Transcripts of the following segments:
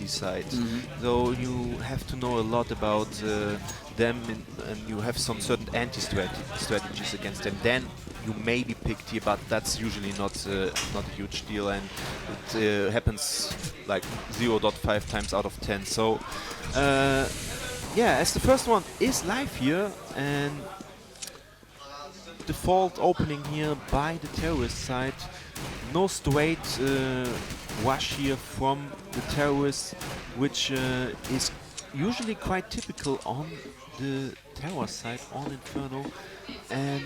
CT side. So you have to know a lot about them, and you have some certain anti-strategies against them. Then you may be picked here, but that's usually not a huge deal, and it happens like 0.5 times out of 10. So yeah, as the first one is live here, and default opening here by the terrorist side. No straight rush here from the terrorists, which is usually quite typical on the terror side on Inferno. And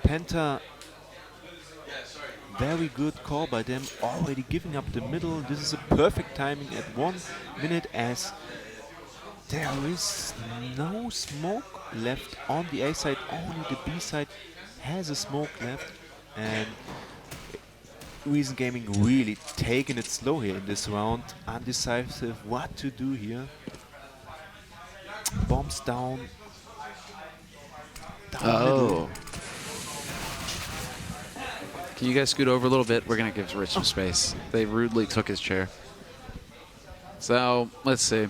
Penta, very good call by them, already giving up the middle. This is a perfect timing at 1 minute, as there is no smoke left on the A side, only the B side has a smoke left, and Reason Gaming really taking it slow here in this round, undecisive what to do here. Bombs down. Middle. Can you guys scoot over a little bit? We're going to give Rich some space. They rudely took his chair. So, let's see.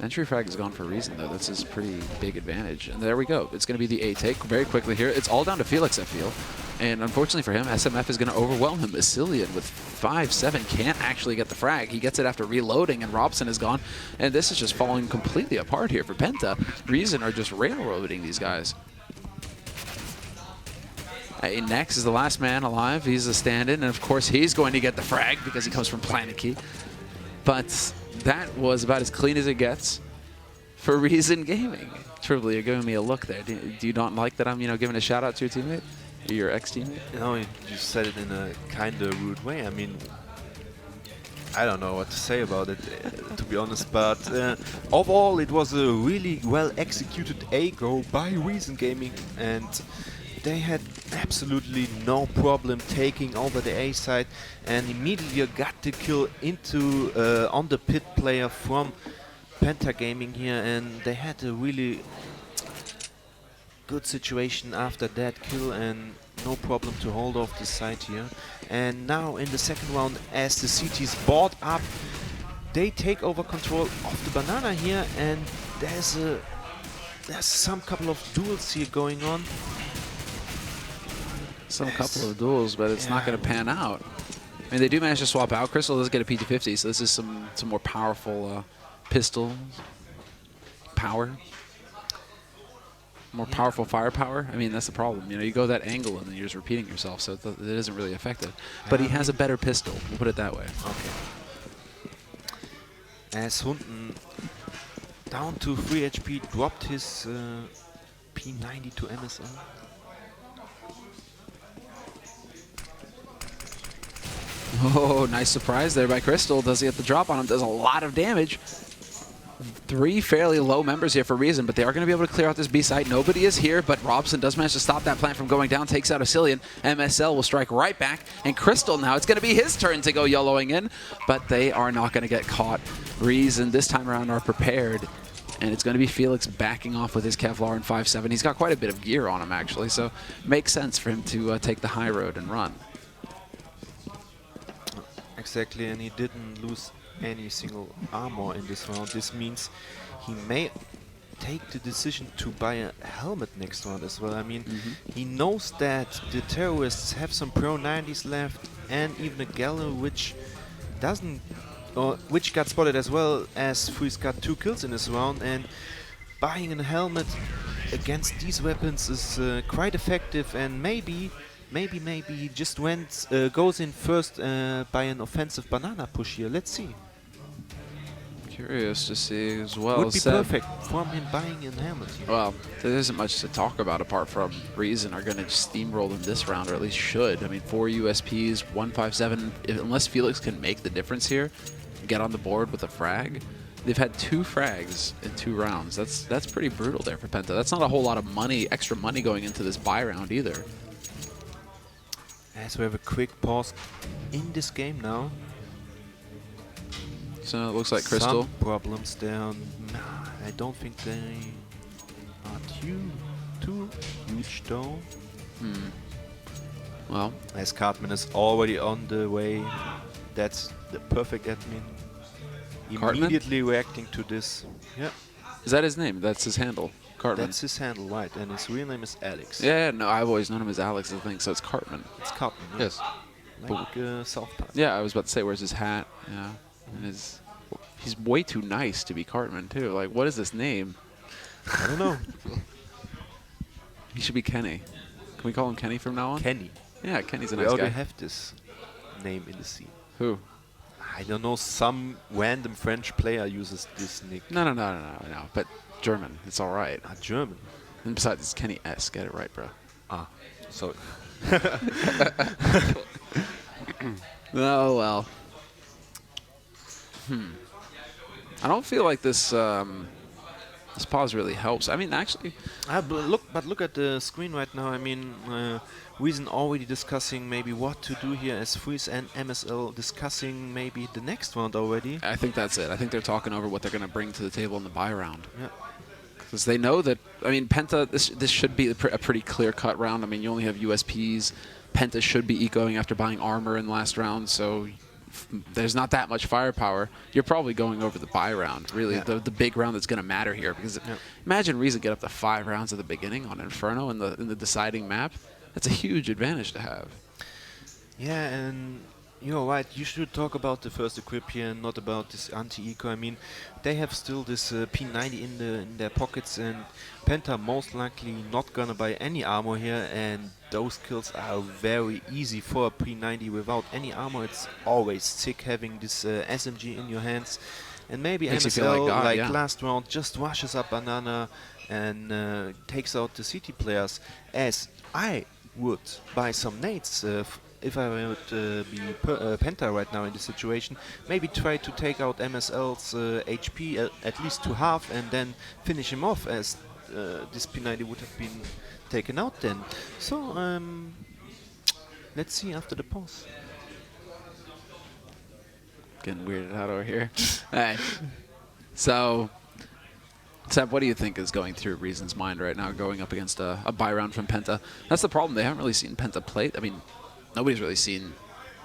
Entry frag is gone for a reason, though. That's his pretty big advantage. And there we go. It's going to be the A take very quickly here. It's all down to Felix, I feel. And unfortunately for him, SMF is going to overwhelm him. Asilian with 5-7 can't actually get the frag. He gets it after reloading, and Robson is gone. And this is just falling completely apart here for Penta. Reason are just railroading these guys. Next is the last man alive. He's a stand-in, and of course he's going to get the frag because he comes from Planet Key. But that was about as clean as it gets for Reason Gaming. Triply, you're giving me a look there. Do you not like that I'm, giving a shout out to your teammate, or your ex-teammate? No, you said it in a kind of rude way. I mean, I don't know what to say about it, to be honest. But overall, it was a really well executed A go by Reason Gaming, and they had absolutely no problem taking over the A side, and immediately got the kill into on the pit player from Penta Gaming here, and they had a really good situation after that kill, and no problem to hold off the side here. And now in the second round, as the CT's bought up, they take over control of the banana here, and there's some couple of duels here going on. Some couple of duels, but it's not going to pan out. I mean, they do manage to swap out. Crystal does get a PT50, so this is some more powerful pistol power. More powerful firepower. I mean, that's the problem. You go that angle and then you're just repeating yourself, so it isn't really effective. But he has a better pistol. We'll put it that way. Okay. As Hunden down to 3 HP, dropped his P90 to MSL. Oh, nice surprise there by Crystal. Does he get the drop on him? Does a lot of damage. 3 fairly low members here for Reason, but they are going to be able to clear out this B site. Nobody is here, but Robson does manage to stop that plant from going down, takes out Asilian. MSL will strike right back, and Crystal now, it's going to be his turn to go yellowing in, but they are not going to get caught. Reason this time around are prepared, and it's going to be Felix backing off with his Kevlar and 5.7. He's got quite a bit of gear on him, actually, so makes sense for him to take the high road and run. Exactly, and he didn't lose any single armor in this round. This means he may take the decision to buy a helmet next round as well. I mean, he knows that the terrorists have some Pro 90s left, and even a Gallo which doesn't, or which got spotted as well, as Freeze got 2 kills in this round, and buying a helmet against these weapons is quite effective, and maybe he just goes in first by an offensive banana push here. Let's see. Curious to see as well. Would be perfect from him buying a helmet here. Well, there isn't much to talk about apart from Reason are going to steamroll in this round, or at least should. I mean, 4 USPs, 157. Unless Felix can make the difference here, get on the board with a frag. They've had 2 frags in 2 rounds. That's pretty brutal there for Penta. That's not a whole lot of money, extra money going into this buy round either. As we have a quick pause in this game now. So it looks like Crystal. Some problems there. Nah, I don't think they are too huge though. Well, As Cartman is already on the way, that's the perfect admin. Cartman? Immediately reacting to this. Yeah, Is that his name? That's his handle, Cartman. that's his handle, right? And his real name is Alex. Yeah, no, I've always known him as Alex, I think, so it's Cartman. It's Cartman. Yeah. Yes. Like South Park. Yeah, I was about to say, where's his hat? Yeah. And he's way too nice to be Cartman, too. Like, what is this name? I don't know. He should be Kenny. Can we call him Kenny from now on? Kenny. Yeah, Kenny's a We nice already guy. have this name in the scene. Who? I don't know, some random French player uses this nick. No. But German. It's all right. German. And besides, it's Kenny S. Get it right, bro. Ah, sorry. Oh, well. I don't feel like this this pause really helps. I mean, actually, But look at the screen right now. I mean, Reason already discussing maybe what to do here as Freeze and MSL discussing maybe the next round already. I think that's it. I think they're talking over what they're going to bring to the table in the buy round. Yeah. Because they know that, I mean, Penta, this should be a pretty clear-cut round. I mean, you only have USPs. Penta should be ecoing after buying armor in the last round, so there's not that much firepower. You're probably going over the buy round, really, Yeah. the big round that's going to matter here. Because imagine Reason get up to 5 rounds at the beginning on Inferno in the deciding map. That's a huge advantage to have. Yeah, and you're right. You should talk about the first equip here, and not about this anti-eco. I mean, they have still this P90 in their pockets, and Penta most likely not gonna buy any armor here, and those kills are very easy for a P90 without any armor. It's always sick having this SMG in your hands, and maybe Makes you feel MSL like God, yeah. last round just rushes up Banana and takes out the CT players, as I would buy some nades if I would be Penta right now in this situation. Maybe try to take out MSL's HP at least to half and then finish him off, as this P90 would have been taken out then. So let's see after the pause. Getting weirded out over here. All right. So, Seb, what do you think is going through Reason's mind right now, going up against a buy round from Penta? That's the problem. They haven't really seen Penta play. I mean, nobody's really seen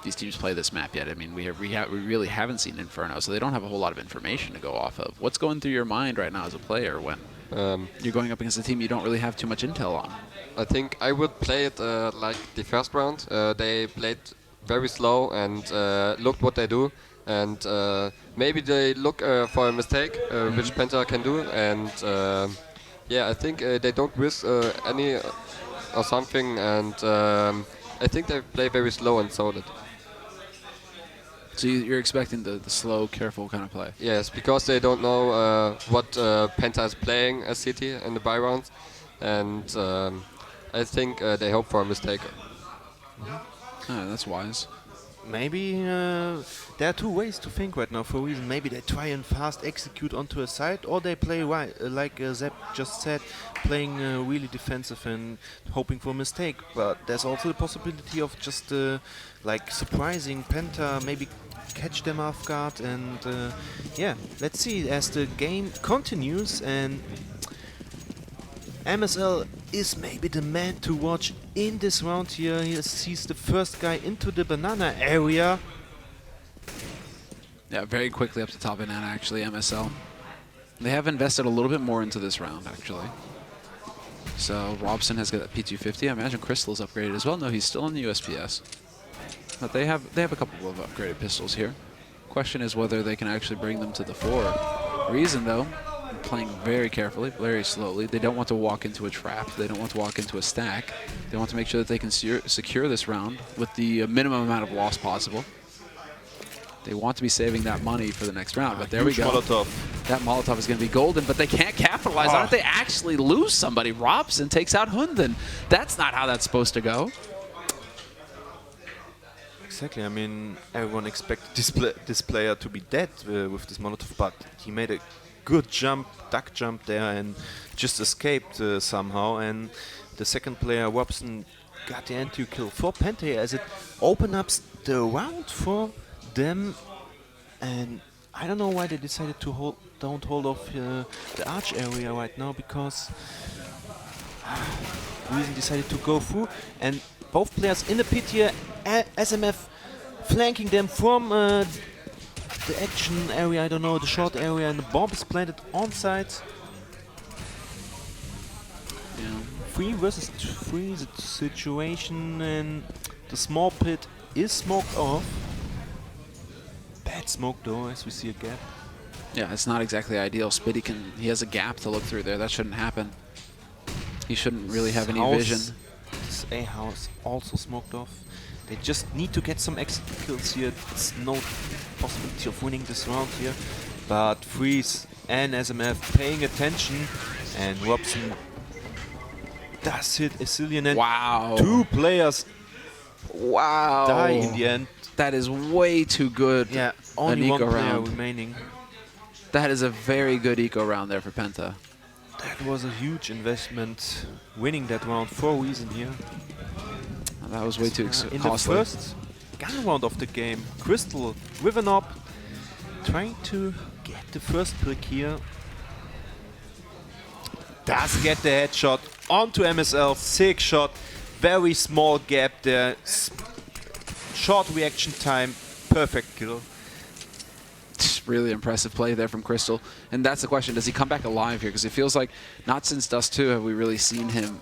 these teams play this map yet. I mean, we really haven't seen Inferno, so they don't have a whole lot of information to go off of. What's going through your mind right now as a player when you're going up against a team you don't really have too much intel on? I think I would play it like the first round. They played very slow and looked what they do. And maybe they look for a mistake, which Penta can do. And yeah, I think they don't risk any or something. And I think they play very slow and solid. So you're expecting the slow, careful kind of play? Yes, because they don't know what Penta is playing as City in the buy rounds. And I think they hope for a mistake. That's wise. Maybe there are two ways to think right now for Reason. Maybe they try and fast execute onto a side, or they play like Zep just said, playing really defensive and hoping for a mistake. But there's also the possibility of just like surprising Penta, maybe catch them off guard, and yeah, let's see as the game continues. And MSL is maybe the man to watch in this round here. He sees the first guy into the banana area. Yeah, very quickly up to top banana, actually, MSL. They have invested a little bit more into this round, actually. So Robson has got a P250. I imagine Crystal's upgraded as well. No, he's still in the USPS. But they have a couple of upgraded pistols here. Question is whether they can actually bring them to the fore. Reason, though, playing very carefully, very slowly. They don't want to walk into a trap. They don't want to walk into a stack. They want to make sure that they can secure this round with the minimum amount of loss possible. They want to be saving that money for the next round, but there we go. Molotov. That Molotov is going to be golden, but they can't capitalize on it. They actually lose somebody. Robson takes out Hunden. That's not how that's supposed to go. Exactly. I mean, everyone expected this player to be dead with this Molotov, but he made a good jump, duck jump there, and just escaped somehow. And the second player, Robson, got the anti-kill for Penta as it opens up the round for them. And I don't know why they decided to don't hold off the arch area right now, because Reason decided to go through. And both players in the pit here. SMF flanking them from the action area, I don't know, the short area, and the bomb is planted on site. Yeah. 3 versus 3 situation, and the small pit is smoked off. Bad smoke though, as we see a gap. Yeah, it's not exactly ideal. Spitty he has a gap to look through there. That shouldn't happen. He shouldn't really have any vision. This A house also smoked off. They just need to get some exit kills here. It's no possibility of winning this round here. But Freeze and SMF paying attention, and Robson does hit Asilian, and Wow. 2 players Wow. die in the end. That is way too good. Yeah, only an 1 eco player round. remaining. That is a very good eco round there for Penta. That was a huge investment, winning that round for a reason here. That was way too In costly. the first gun round of the game, Crystal with an op, trying to get the first pick here. Does get the headshot onto MSL, sick shot, very small gap there, short reaction time, perfect kill. Really impressive play there from Crystal. And that's the question, does he come back alive here? Because it feels like not since Dust 2 have we really seen him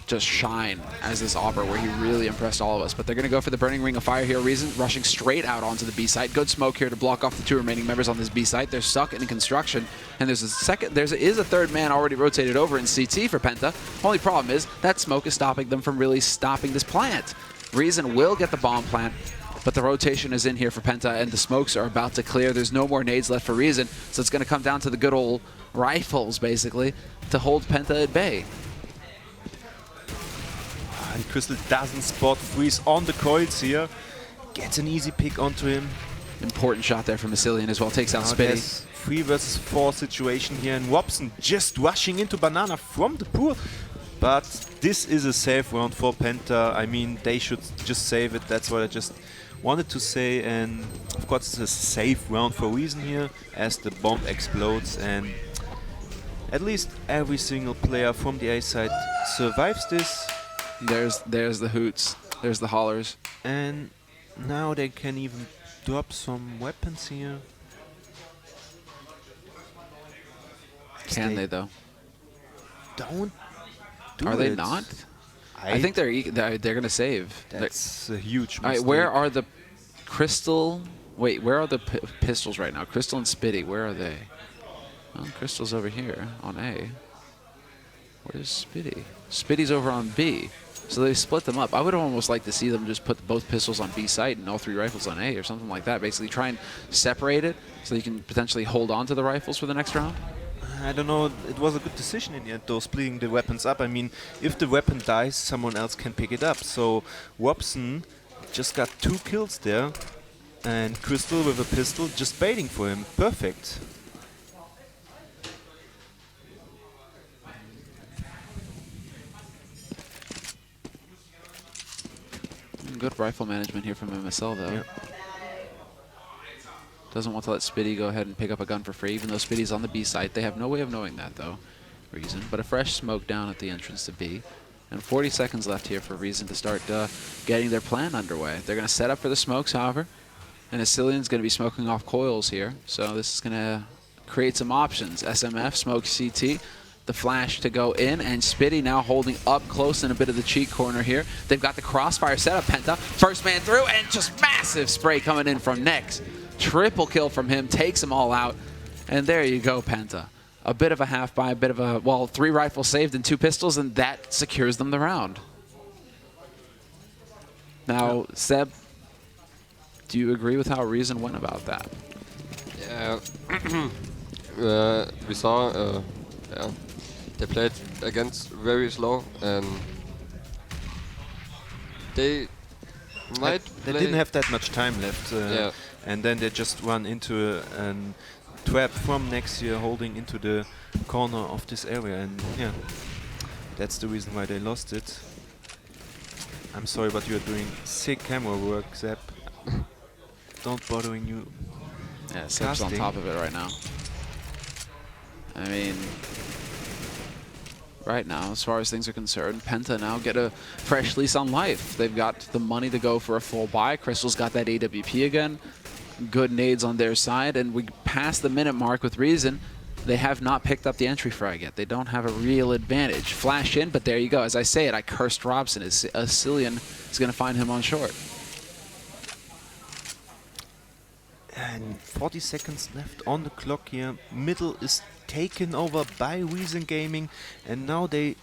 just shine as this Opera, where he really impressed all of us. But they're going to go for the Burning Ring of Fire here. Reason rushing straight out onto the B site. Good smoke here to block off the 2 remaining members on this B site. They're stuck in construction, and there's a third man already rotated over in CT for Penta. Only problem is that smoke is stopping them from really stopping this plant. Reason will get the bomb plant, but the rotation is in here for Penta, and the smokes are about to clear. There's no more nades left for Reason, so it's going to come down to the good old rifles, basically, to hold Penta at bay. And Crystal doesn't spot Freeze on the coils here. Gets an easy pick onto him. Important shot there from Asilian as well. Takes out Now Spitty. there's 3 versus 4 situation here, and Robson just rushing into Banana from the pool. But this is a safe round for Penta. I mean, they should just save it. That's what I just wanted to say. And of course, it's a safe round for a reason here, as the bomb explodes, and at least every single player from the A side survives this. There's the hoots. There's the hollers. And now they can even drop some weapons here. Can they though? Don't do Are they it. not? I think they're gonna save. That's a huge All mistake. right, where are the Crystal? Wait, where are the pistols right now? Crystal and Spitty, where are they? Well, Crystal's over here on A. Where's Spitty? Spitty's over on B. So they split them up. I would almost like to see them just put both pistols on B site and all 3 rifles on A or something like that. Basically try and separate it so you can potentially hold on to the rifles for the next round. I don't know, it was a good decision in the end though, splitting the weapons up. I mean, if the weapon dies, someone else can pick it up. So Robson just got 2 kills there, and Crystal with a pistol just baiting for him. Perfect. Good rifle management here from MSL though. Yeah. Doesn't want to let Spitty go ahead and pick up a gun for free, even though Spitty's on the B site. They have no way of knowing that, though, Reason. But a fresh smoke down at the entrance to B. And 40 seconds left here for Reason to start getting their plan underway. They're going to set up for the smokes, however. And Asilian's going to be smoking off coils here. So this is going to create some options. SMF, smoke CT. The flash to go in, and Spitty now holding up close in a bit of the cheek corner here. They've got the crossfire set up. Penta, first man through, and just massive spray coming in from Nex. Triple kill from him, takes them all out. And there you go, Penta. A bit of a half buy, a bit of a, well, 3 rifles saved and 2 pistols, and that secures them the round. Now, Seb, do you agree with how Reason went about that? Yeah. We saw, yeah, they played against very slow, and they might They play. didn't have that much time left. Yeah. And then they just run into a trap from next year, holding into the corner of this area, and yeah, that's the reason why they lost it. I'm sorry, but you're doing sick camera work, Zep. Don't bothering you. Yeah, Seb's on Casting. top of it right now. I mean, right now, as far as things are concerned. Penta now get a fresh lease on life. They've got the money to go for a full buy. Crystal's got that AWP again. Good nades on their side, and we passed the minute mark with reason. They have not picked up the entry frag yet. They don't have a real advantage. Flash in, but there you go. As I say it, I cursed Robson. Cillian is going to find him on short. And 40 seconds left on the clock here. Middle is taken over by Reason Gaming, and now they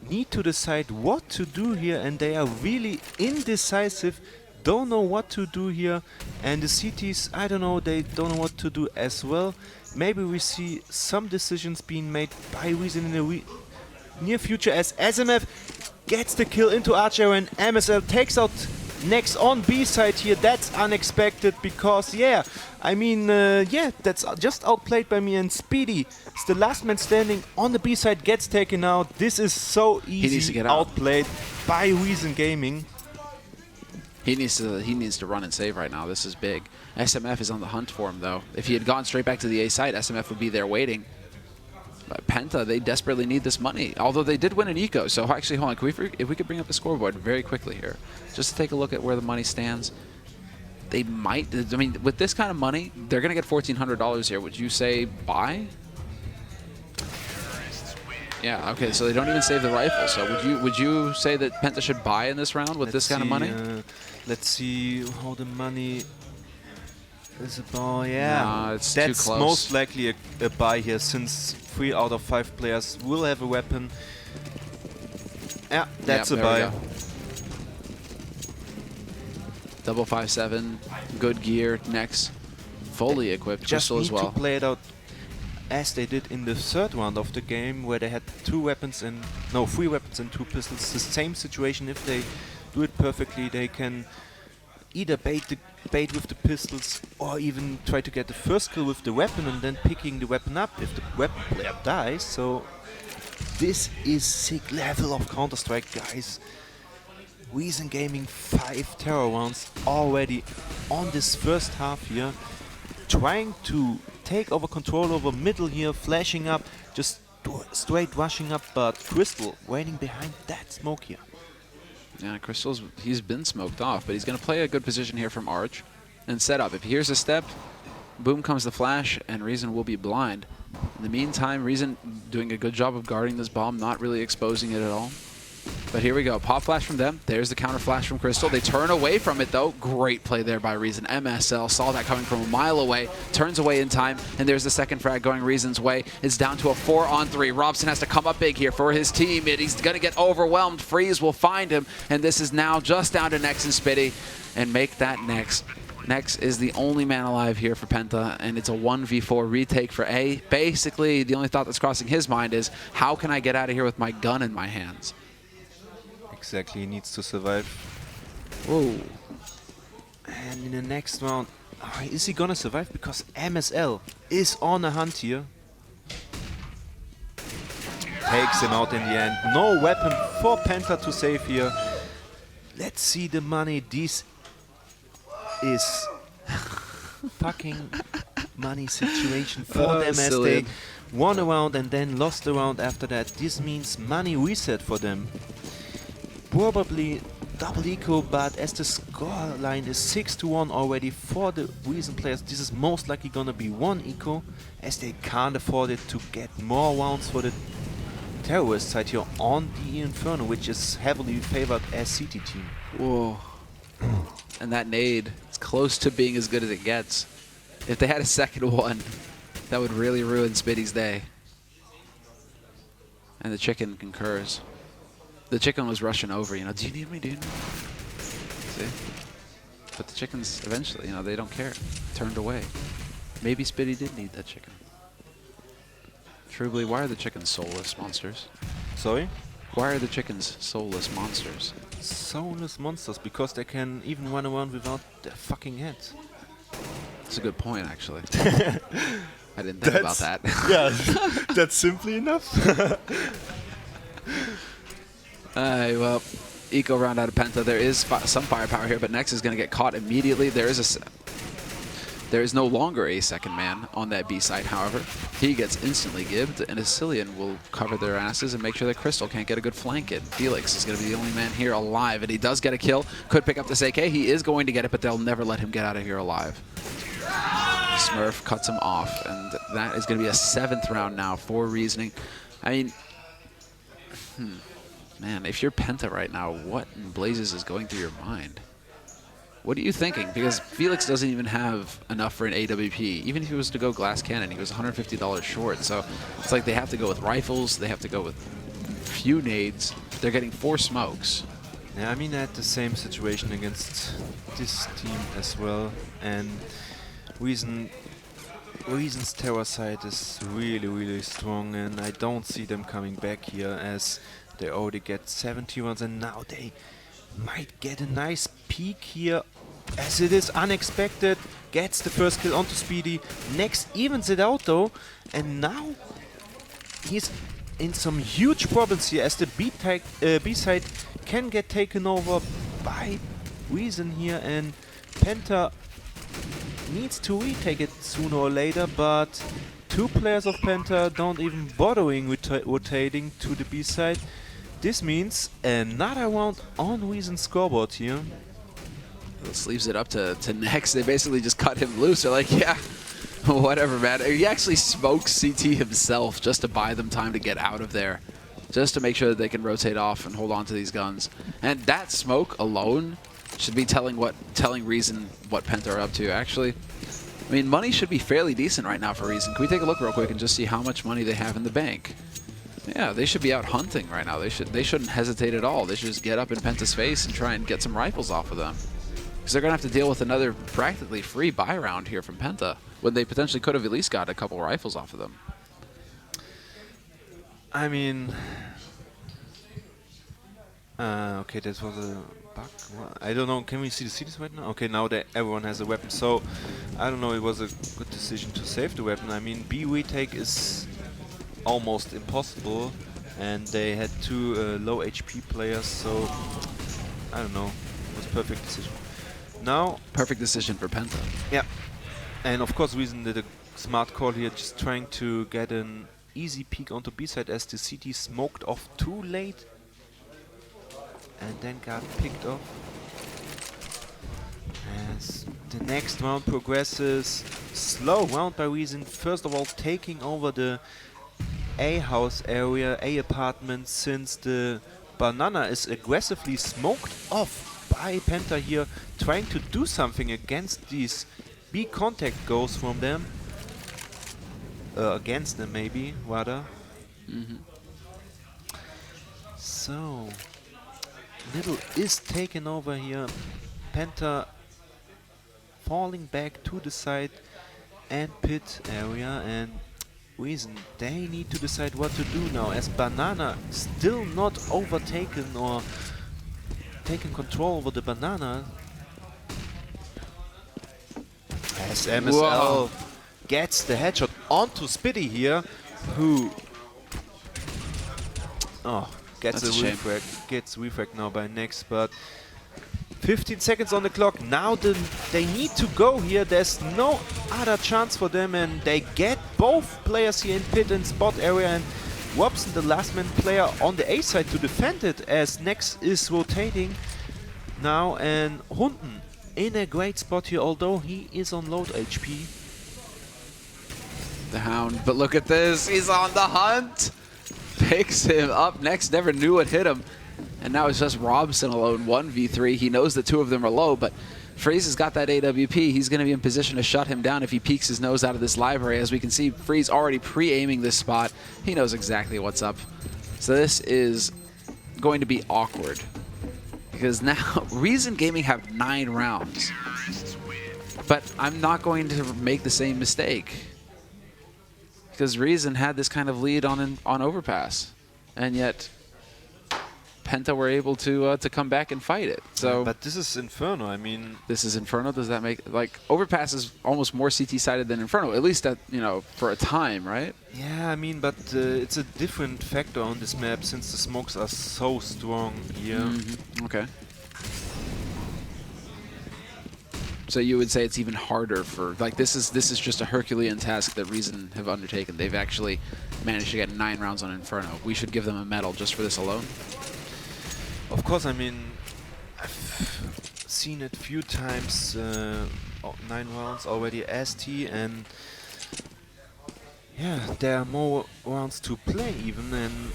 need to decide what to do here, and they are really indecisive. Don't know what to do here, and the CTs, I don't know, they don't know what to do as well. Maybe we see some decisions being made by Reason in the near future as SMF gets the kill into Archer, and MSL takes out Next on B side here. That's unexpected because, yeah, I mean, yeah, that's just outplayed by me, and Speedy is the last man standing on the B side, gets taken out. This is so easy. He needs to get out. Outplayed by Reason Gaming. He needs to run and save right now. This is big. SMF is on the hunt for him, though. If he had gone straight back to the A side, SMF would be there waiting. But Penta, they desperately need this money. Although they did win an eco. So actually, hold on. If we could bring up the scoreboard very quickly here, just to take a look at where the money stands. They might. I mean, with this kind of money, they're going to get $1,400 here. Would you say buy? Yeah. Okay. So they don't even save the rifle. So would you say that Penta should buy in this round with this kind of money? Let's see how the money is about. Yeah, nah, it's that's too close. Most likely a buy here, since 3 out of 5 players will have a weapon. Yeah, that's a buy. 557, good gear. Next, fully equipped. Just Crystal need as well. to play it out as they did in the 3rd round of the game, where they had 3 weapons and 2 pistols. The same situation. If they do it perfectly, they can either bait with the pistols or even try to get the first kill with the weapon and then picking the weapon up if the weapon player dies. So this is sick level of Counter-Strike, guys. Reason Gaming 5 terror rounds already on this first half here, trying to take over control over middle here, flashing up, just straight rushing up, but Crystal waiting behind that smoke here. Yeah, he's been smoked off, but he's going to play a good position here from Arch and set up. If he hears a step, boom comes the flash, and Reason will be blind. In the meantime, Reason doing a good job of guarding this bomb, not really exposing it at all. But here we go. Pop flash from them. There's the counter flash from Crystal. They turn away from it, though. Great play there by Reason. MSL saw that coming from a mile away. Turns away in time, and there's the second frag going Reason's way. It's down to a 4-on-3. Robson has to come up big here for his team. He's going to get overwhelmed. Freeze will find him, and this is now just down to Nex and Spitty, and make that Nex. Nex is the only man alive here for Penta, and it's a 1v4 retake for A. Basically, the only thought that's crossing his mind is, how can I get out of here with my gun in my hands? Exactly, he needs to survive. Whoa. And in the next round, is he gonna survive? Because MSL is on a hunt here. Takes him out in the end. No weapon for Penta to save here. Let's see the money. This is fucking money situation for them, as they won a round and then lost a round after that. This means money reset for them. Probably double eco, but as the score line is 6-1 already for the Reason players, this is most likely gonna be 1 eco, as they can't afford it to get more rounds for the terrorist side here on the Inferno, which is heavily favored as CT team. Whoa. And that nade is close to being as good as it gets. If they had a second one, that would really ruin Spitty's day. And the chicken concurs. The chicken was rushing over, you know, do you need me, dude? See? But the chickens, eventually, you know, they don't care. Turned away. Maybe Spitty did need that chicken. Truly, why are the chickens soulless monsters? Sorry? Why are the chickens soulless monsters? Soulless monsters, because they can even run around without their fucking heads. That's a good point, actually. I didn't think about that. Yeah, that's simply enough. Well, eco round out of Penta. There is some firepower here, but Nex is going to get caught immediately. There is There is no longer a second man on that B side, however. He gets instantly gibbed, and Ascillion will cover their asses and make sure that Crystal can't get a good flank in. Felix is going to be the only man here alive, and he does get a kill. Could pick up this AK. He is going to get it, but they'll never let him get out of here alive. Smurf cuts him off, and that is going to be a 7th round now for Reasoning. I mean, man, if you're Penta right now, what in blazes is going through your mind? What are you thinking? Because Felix doesn't even have enough for an AWP. Even if he was to go glass cannon, he was $150 short. So it's like they have to go with rifles. They have to go with few nades. They're getting 4 smokes. Yeah, I mean, I had the same situation against this team as well. And Reason's terror side is really, really strong. And I don't see them coming back here as they already get 70 runs. And now they might get a nice peek here, as it is unexpected. Gets the first kill onto Speedy. Next evens it out though, and now he's in some huge problems here as the B side can get taken over by Reason here, and Penta needs to retake it sooner or later, but 2 players of Penta don't even bothering rotating to the B side. This means another round on Reason's scoreboard here. This leaves it up to Next. They basically just cut him loose. They're like, yeah, whatever, man. He actually smokes CT himself just to buy them time to get out of there, just to make sure that they can rotate off and hold on to these guns. And that smoke alone should be telling Reason what Penta are up to, actually. I mean, money should be fairly decent right now for Reason. Can we take a look real quick and just see how much money they have in the bank? Yeah, they should be out hunting right now. They shouldn't hesitate at all. They should just get up in Penta's face and try and get some rifles off of them. Because they're going to have to deal with another practically free buy round here from Penta, when they potentially could have at least got a couple rifles off of them. I mean, okay, that was a bug. I don't know. Can we see the cities right now? Okay, now that everyone has a weapon, so I don't know. It was a good decision to save the weapon. I mean, B retake is almost impossible, and they had 2 low HP players, so I don't know. It was a perfect decision. Now, perfect decision for Penta. Yeah, and of course Reason did a smart call here, just trying to get an easy peek onto B side as the CT smoked off too late and then got picked off. As the next round progresses, slow round by Reason, first of all taking over the A house area, A apartment, since the banana is aggressively smoked off by Penta here, trying to do something against these B contact goals from them. Against them maybe, rather. So, Little is taken over here. Penta falling back to the side and pit area, and Reason, they need to decide what to do now, as Banana still not overtaken or taking control over the banana. As MSL gets the headshot onto Spitty here, who gets a refrag. Gets refrag now by Next, but 15 seconds on the clock. Now they need to go here. There's no other chance for them, and they get both players here in pit and spot area, and Robson, the last man player on the A side, to defend it, as Next is rotating now, and Hunden in a great spot here, although he is on low HP. The Hound, but look at this, he's on the hunt! Picks him up. Next never knew what hit him, and now it's just Robson alone, 1v3. He knows the 2 of them are low, but Freeze has got that AWP. He's going to be in position to shut him down if he peeks his nose out of this library. As we can see, Freeze already pre-aiming this spot. He knows exactly what's up. So this is going to be awkward, because now Reason Gaming have 9 rounds. But I'm not going to make the same mistake, because Reason had this kind of lead on Overpass, and yet Penta were able to come back and fight it. So, but this is Inferno. I mean, this is Inferno. Does that make, like, Overpass is almost more CT sided than Inferno, at least at, you know, for a time, right? Yeah, I mean, but it's a different factor on this map since the smokes are so strong here. Okay. So you would say it's even harder for, like, this is just a Herculean task that Reason have undertaken. They've actually managed to get 9 rounds on Inferno. We should give them a medal just for this alone. Of course, I mean, I've seen it few times, 9 rounds already ST, and yeah, there are more rounds to play even, and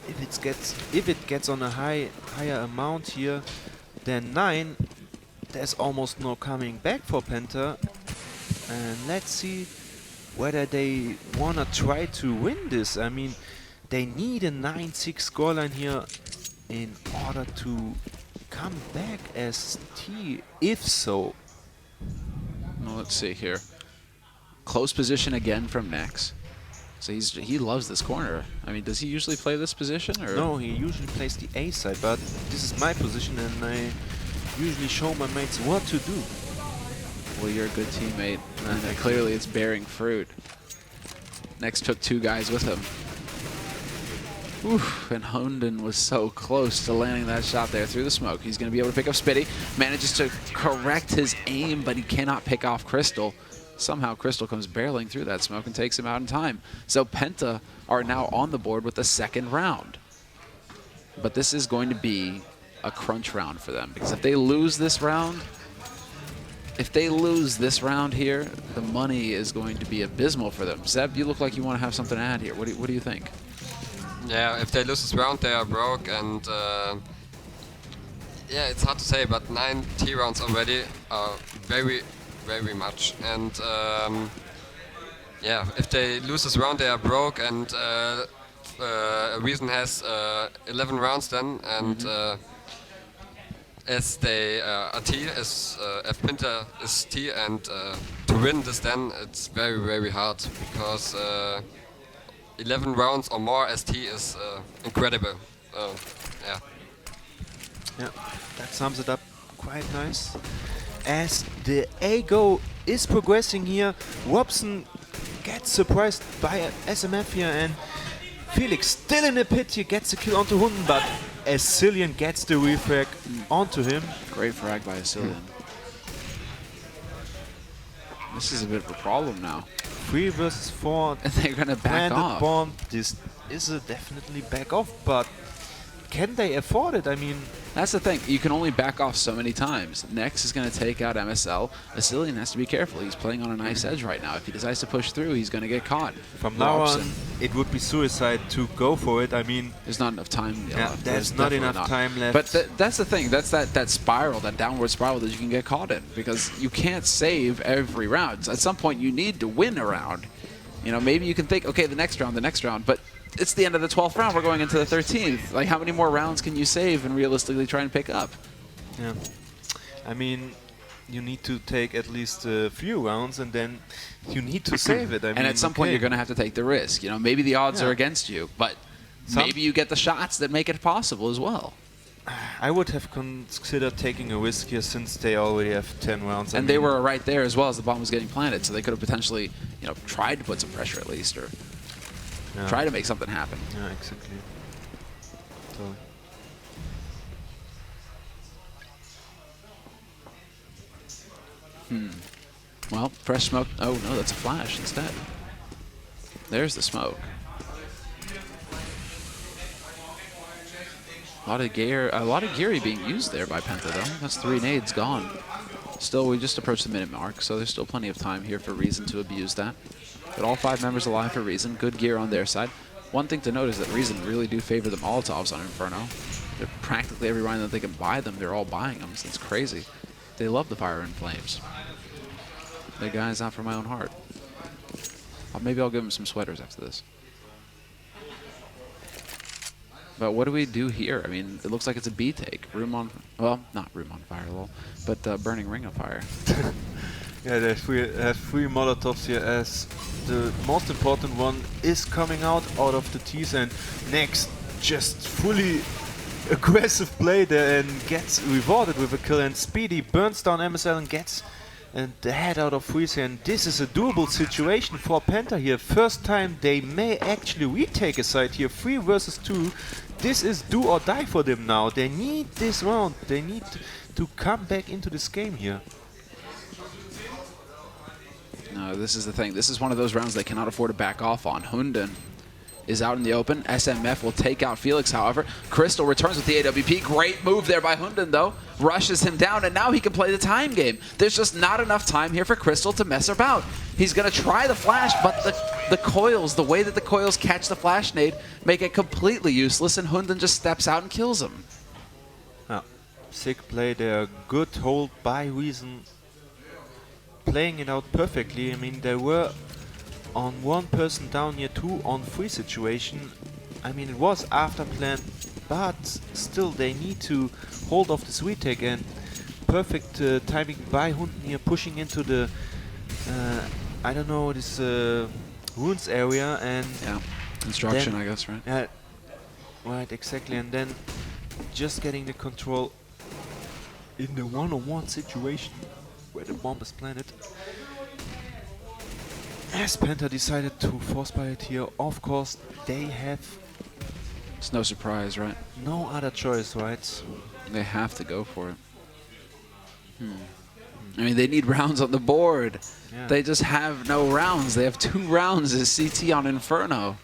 if it gets on a higher amount here than 9, there's almost no coming back for Penta. And let's see whether they wanna try to win this. I mean, they need a 9-6 scoreline here in order to come back as T, if so. Well, let's see here. Close position again from Nex. So he loves this corner. I mean, does he usually play this position? Or? No, he usually plays the A side, but this is my position and I usually show my mates what to do. Well, you're a good teammate, and clearly it's bearing fruit. Nex took 2 guys with him. Oof, and Honden was so close to landing that shot there through the smoke. He's going to be able to pick up Spitty. Manages to correct his aim, but he cannot pick off Crystal. Somehow Crystal comes barreling through that smoke and takes him out in time. So Penta are now on the board with the 2nd round. But this is going to be a crunch round for them, because if they lose this round, here, the money is going to be abysmal for them. Zeb, you look like you want to have something to add here. What do you think? Yeah, if they lose this round, they are broke, and yeah, it's hard to say, but 9 T rounds already are very, very much. And yeah, if they lose this round, they are broke, and Reason has 11 rounds then, and as they are T, as if Penta is T, and to win this then, it's very, very hard, because 11 rounds or more as T is incredible. Yeah. Yeah, that sums it up quite nice. As the A-Go is progressing here, Robson gets surprised by SMF here, and Felix still in the pit here, gets the kill onto Hunden, but Asilian gets the refrag onto him. Great frag by Asilian. This is a bit of a problem now. 3 versus 4. And they're going to back off. Bomb. This is a definitely back off, but can they afford it? I mean, that's the thing. You can only back off so many times. Nex is going to take out MSL. Asilian has to be careful. He's playing on a nice edge right now. If he decides to push through, he's going to get caught. From now on, it would be suicide to go for it. I mean, there's not enough time left. There's not enough time left. But that's the thing. That's that spiral, that downward spiral that you can get caught in, because you can't save every round. At some point, you need to win a round. You know, maybe you can think, okay, the next round, but it's the end of the 12th round. We're going into the 13th. Like, how many more rounds can you save and realistically try and pick up? Yeah. I mean, you need to take at least a few rounds, and then you need to save it. I mean, and at some point, you're going to have to take the risk. You know, maybe the odds are against you, but maybe you get the shots that make it possible as well. I would have considered taking a risk here, since they already have 10 rounds. And they were right there as well as the bomb was getting planted, so they could have potentially, you know, tried to put some pressure at least, or try to make something happen. Yeah, exactly. So. Well, fresh smoke. Oh no, that's a flash instead. There's the smoke. A lot of Geary being used there by Penta though. That's 3 nades gone. Still, we just approached the minute mark, so there's still plenty of time here for Reason to abuse that. But all 5 members alive for Reason. Good gear on their side. One thing to note is that Reason really do favor the Molotovs on Inferno. They're practically every round that they can buy them, they're all buying them. So it's crazy. They love the fire and flames. They're guys out for my own heart. Maybe I'll give them some sweaters after this. But what do we do here? I mean, it looks like it's a B take. Room on, well, not room on fire, lol, but burning ring of fire. Yeah, there's 3 Molotovs here, as the most important one is coming out of the T's, and next just fully aggressive play there and gets rewarded with a kill, and Speedy burns down MSL and gets the head out of freeze here, and this is a doable situation for Penta here. First time they may actually retake a side here, 3 versus 2. This is do or die for them now. They need this round. They need to come back into this game here. This is the thing. This is one of those rounds they cannot afford to back off on. Hunden is out in the open. SMF will take out Felix, however. Crystal returns with the AWP. Great move there by Hunden, though. Rushes him down, and now he can play the time game. There's just not enough time here for Crystal to mess about. He's going to try the flash, but the coils, the way that the coils catch the flash nade, make it completely useless, and Hunden just steps out and kills him. Sick play there. Good hold by Reason. Playing it out perfectly. I mean, they were on 1 person down here, 2 on 3 situation. I mean, it was after plan, but still they need to hold off this retake, and perfect timing by Hunden here, pushing into the I don't know, this ruins area, and Construction, I guess, right? Yeah, right, exactly, and then just getting the control in the one-on-one situation where the bomb is planted. As PENTA decided to force buy it here, of course they have It's no surprise, right? no other choice, right? They have to go for it. I mean, they need rounds on the board. Yeah. They just have no rounds. They have 2 rounds as CT on Inferno.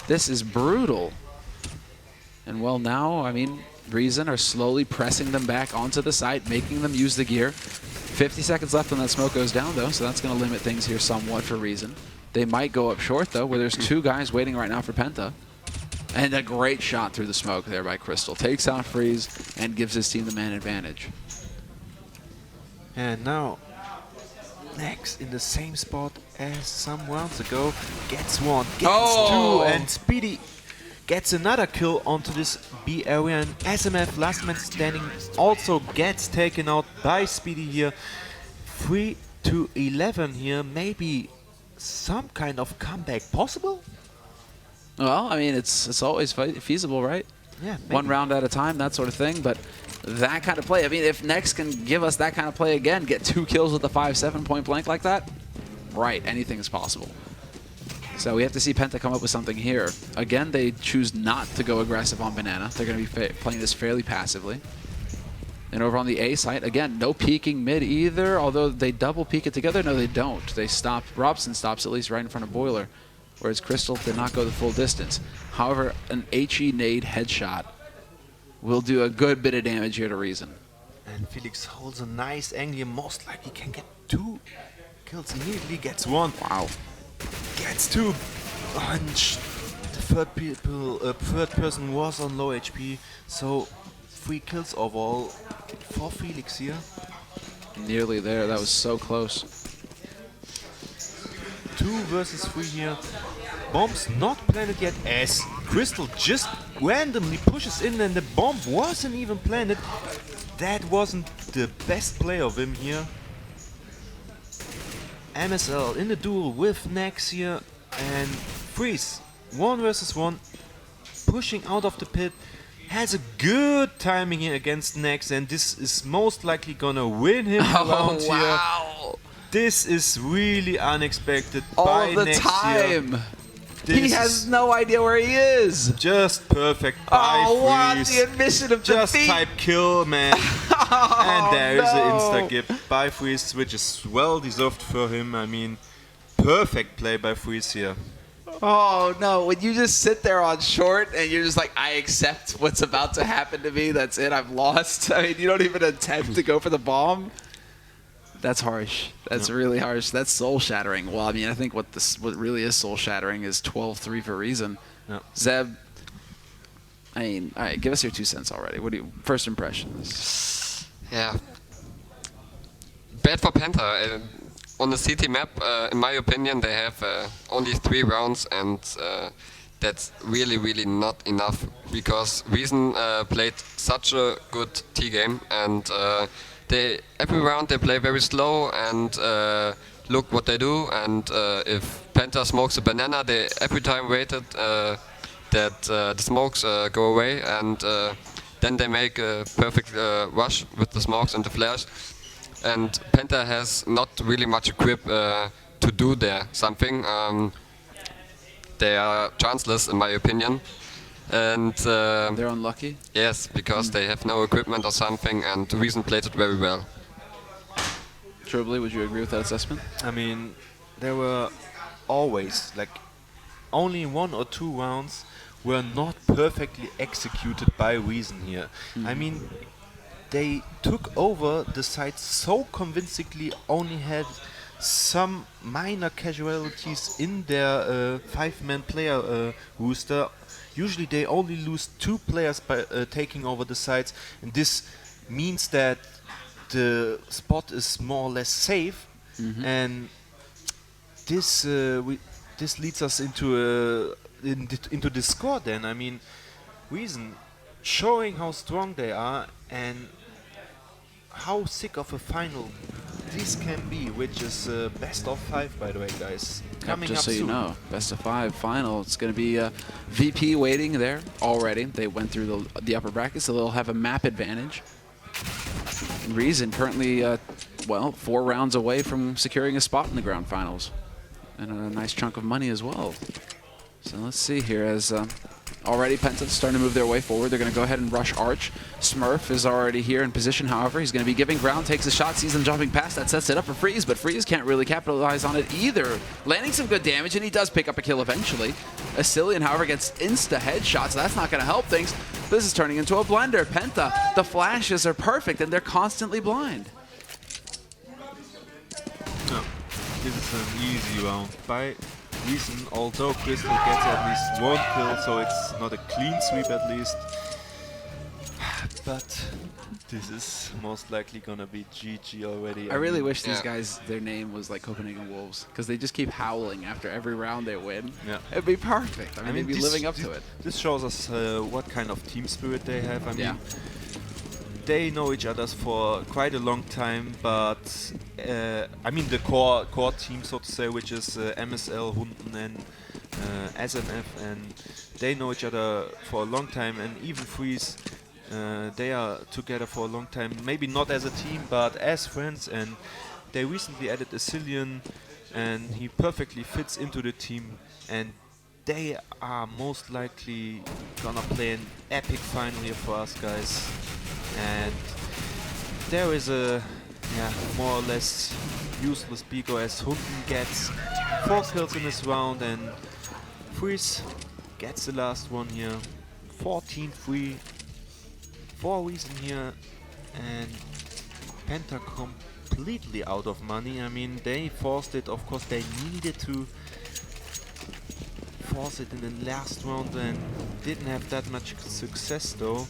This is brutal. And well, now, I mean, Reason are slowly pressing them back onto the site, making them use the gear. 50 seconds left when that smoke goes down, though, so that's going to limit things here somewhat for Reason. They might go up short, though, where there's 2 guys waiting right now for PENTA. And a great shot through the smoke there by Crystal. Takes out Freeze and gives his team the man advantage. And now, next in the same spot as some rounds ago, gets 1, gets 2, and Speedy gets another kill onto this B area, and SMF, last man standing, also gets taken out by Speedy here. 3-11 here, maybe some kind of comeback possible? Well, I mean, it's always feasible, right? Yeah, 1 round at a time, that sort of thing, but that kind of play, I mean, if Nex can give us that kind of play again, get 2 kills with a 5-7 point blank like that, right, anything is possible. So we have to see PENTA come up with something here. Again, they choose not to go aggressive on Banana. They're going to be playing this fairly passively. And over on the A site, again, no peeking mid either, although they double peek it together. No, they don't. They stop. Robson stops at least right in front of Boiler, whereas Crystal did not go the full distance. However, an HE nade headshot will do a good bit of damage here to Reason. And Felix holds a nice angle here, most likely can get 2 kills immediately, gets 1. Wow. Gets 2. And the third person was on low HP, so 3 kills overall for Felix here. Nearly there. That was so close. 2 versus 3 here. Bomb's not planted yet, as Crystal just randomly pushes in, and the bomb wasn't even planted. That wasn't the best play of him here. MSL in the duel with Nex here, and Freeze 1 versus 1, pushing out of the pit, has a good timing here against Nex, and this is most likely gonna win him around here. This is really unexpected by the Nex time. Here. He has no idea where he is. Just perfect by what Freeze. the admission of Just defeat. type kill, man. And there is an insta-gip by Freeze, which is well deserved for him. I mean, perfect play by Freeze here. Oh no, when you just sit there on short and you're just like, I accept what's about to happen to me, that's it, I've lost. I mean, you don't even attempt to go for the bomb. That's harsh. That's really harsh. That's soul-shattering. Well, I mean, I think what really is soul-shattering is 12-3 for Reason. Yep. Zeb, I mean, all right, give us your 2 cents already. What do you, first impressions? Yeah. Bad for PENTA. On the CT map, in my opinion, they have only 3 rounds, and that's really, really not enough, because Reason played such a good T game, and every round they play very slow and look what they do, and if PENTA smokes a banana, they every time waited that the smokes go away, and then they make a perfect rush with the smokes and the flares. And PENTA has not really much equip to do there something. They are chanceless, in my opinion. And They're unlucky? yes, because they have no equipment or something, and Reason played it very well. Truly, would you agree with that assessment? I mean, there were always like only 1 or 2 rounds were not perfectly executed by Reason here. I mean, they took over the site so convincingly, only had some minor casualties in their 5-man player rooster. Usually they only lose 2 players by taking over the sites, and this means that the spot is more or less safe, and this this leads us into the score. Then I mean, Reason showing how strong they are and how sick of a final this can be, which is best of 5, by the way, guys. Coming just up so soon. you know, best of 5 final. It's going to be VP waiting there already. They went through the upper brackets, so they'll have a map advantage. And Reason currently, well, 4 rounds away from securing a spot in the ground finals. And a nice chunk of money as well. So let's see here as already PENTA starting to move their way forward. They're going to go ahead and rush Arch. Smurf is already here in position, however. He's going to be giving ground, takes a shot, sees them jumping past. That sets it up for Freeze, but Freeze can't really capitalize on it either. Landing some good damage, and he does pick up a kill eventually. Asilian, however, gets insta headshot, so that's not going to help things. This is turning into a blender. PENTA, the flashes are perfect, and they're constantly blind. No, this is an easy round by Reason, although Crystal gets at least 1 kill, so it's not a clean sweep at least. But this is most likely gonna be GG already. I really wish these Yeah. guys, their name was like Copenhagen Wolves, because they just keep howling after every round they win. Yeah. It'd be perfect. I mean, they'd be living up to it. This shows us what kind of team spirit they have. I mean, Yeah. they know each other for quite a long time, but I mean the core team, so to say, which is MSL, Hunden, and SNF, and they know each other for a long time, and even Freeze, they are together for a long time. Maybe not as a team, but as friends, and they recently added Asilian, and he perfectly fits into the team, and they are most likely gonna play an epic final here for us, guys. And there is a more or less useless Bigo as Hunden gets 4 kills in this round, and Freeze gets the last one here. 14-3 for Reason here, and PENTA completely out of money. I mean, they forced it, of course they needed to force it in the last round and didn't have that much success though.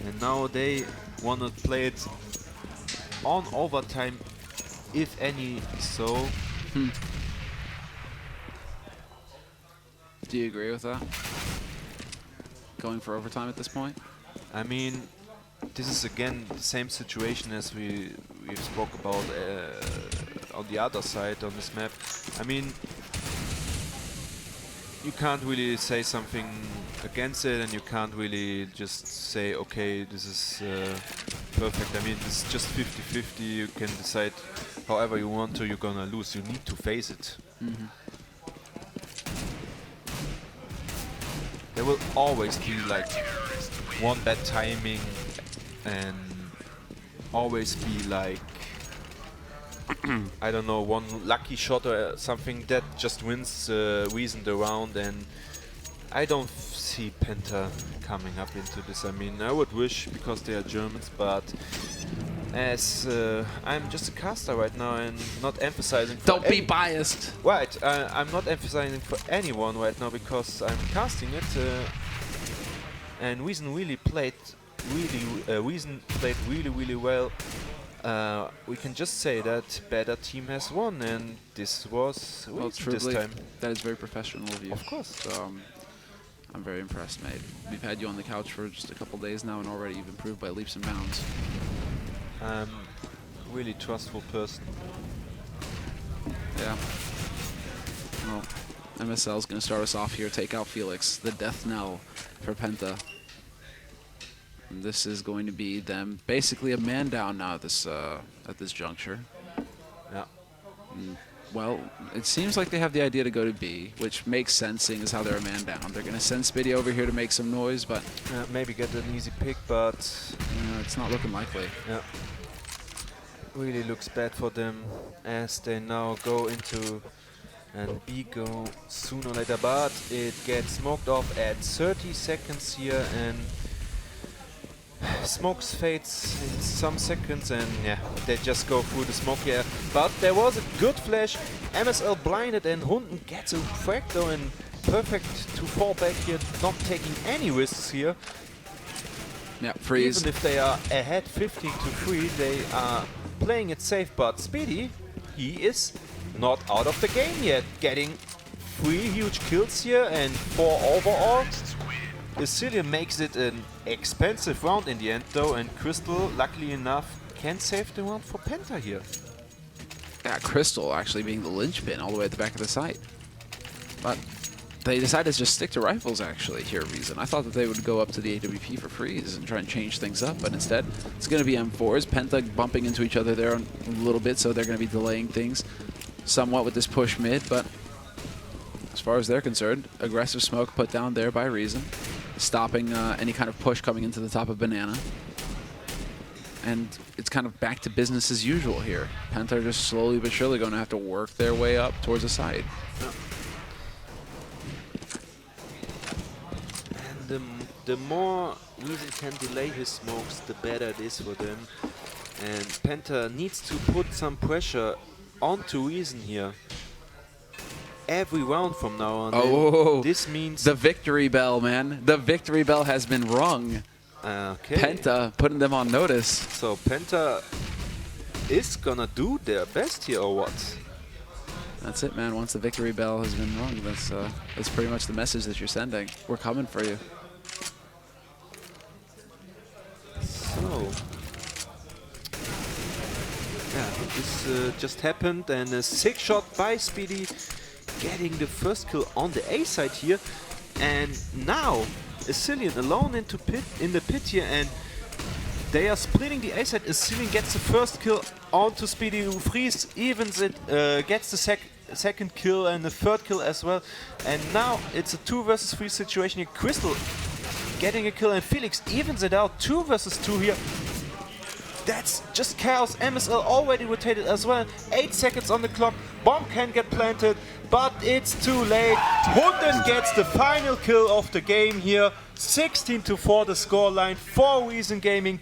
And now they want to play it on overtime, if any so. Do you agree with that? Going for overtime at this point? I mean, this is again the same situation as we spoke about on the other side on this map. I mean, you can't really say something against it, and you can't really just say, okay, this is perfect. I mean, it's just 50-50. You can decide however you want to. You're gonna lose. You need to face it. There will always be like one bad timing, and always be like I don't know, one lucky shot or something that just wins Reason the round, and I don't see PENTA coming up into this. I mean, I would wish, because they are Germans, but as I'm just a caster right now and not emphasizing for Don't be biased. Right, I'm not emphasizing for anyone right now because I'm casting it, and Reason really played really well. We can just say that better team has won, and this was Well, Reason this truly, time. that is very professional of you. Of course. So, I'm very impressed, mate. We've had you on the couch for just a couple days now, and already you've improved by leaps and bounds. I'm really trustful person. Yeah. Well, MSL is going to start us off here. Take out Felix, the death knell for PENTA. And this is going to be them basically a man down now at this juncture. Yeah. Well, it seems like they have the idea to go to B, which makes sense seeing as how they're a man down. They're going to send Spiddy over here to make some noise, but Maybe get an easy pick, but it's not looking likely. yeah, really looks bad for them as they now go into And B go sooner or later, but it gets smoked off at 30 seconds here, and smokes fades in some seconds, and yeah, they just go through the smoke here. But there was a good flash, MSL blinded, and Hunden gets a frag though, and perfect to fall back here, not taking any risks here. Yeah, freeze. Even if they are ahead 15-3, they are playing it safe, but Speedy, he is not out of the game yet, getting 3 huge kills here and 4 overall. Acer makes it an expensive round in the end though, and Crystal, luckily enough, can save the round for Penta here. Yeah, Crystal actually being the linchpin all the way at the back of the site. But they decided to just stick to rifles actually here, Reason. I thought that they would go up to the AWP for freeze and try and change things up, but instead it's going to be M4s. Penta bumping into each other there a little bit, so they're going to be delaying things somewhat with this push mid, but as far as they're concerned, aggressive smoke put down there by Reason, stopping any kind of push coming into the top of Banana. And it's kind of back to business as usual here. Penta are just slowly but surely going to have to work their way up towards the side. And the more Reason can delay his smokes, the better it is for them. And Penta needs to put some pressure onto Reason here. Every round from now on. Oh, this means the victory bell, man. The victory bell has been rung. Okay. Penta putting them on notice. So Penta is gonna do their best here, or what? That's it, man. Once the victory bell has been rung, that's pretty much the message that you're sending. We're coming for you. So yeah, this just happened, and a 6 shot by Speedy, getting the first kill on the A side here, and now Acer alone in the pit here, and they are splitting the A side. Acer gets the first kill onto Speedy, who freeze evens it, gets the second kill and the third kill as well, and now it's a 2 versus 3 situation here. Crystal getting a kill, and Felix evens it out, 2 versus 2 here. That's just chaos. MSL already rotated as well. 8 seconds on the clock. Bomb can get planted, but it's too late. Hunden gets the final kill of the game here. 16-4 the scoreline for Reason Gaming.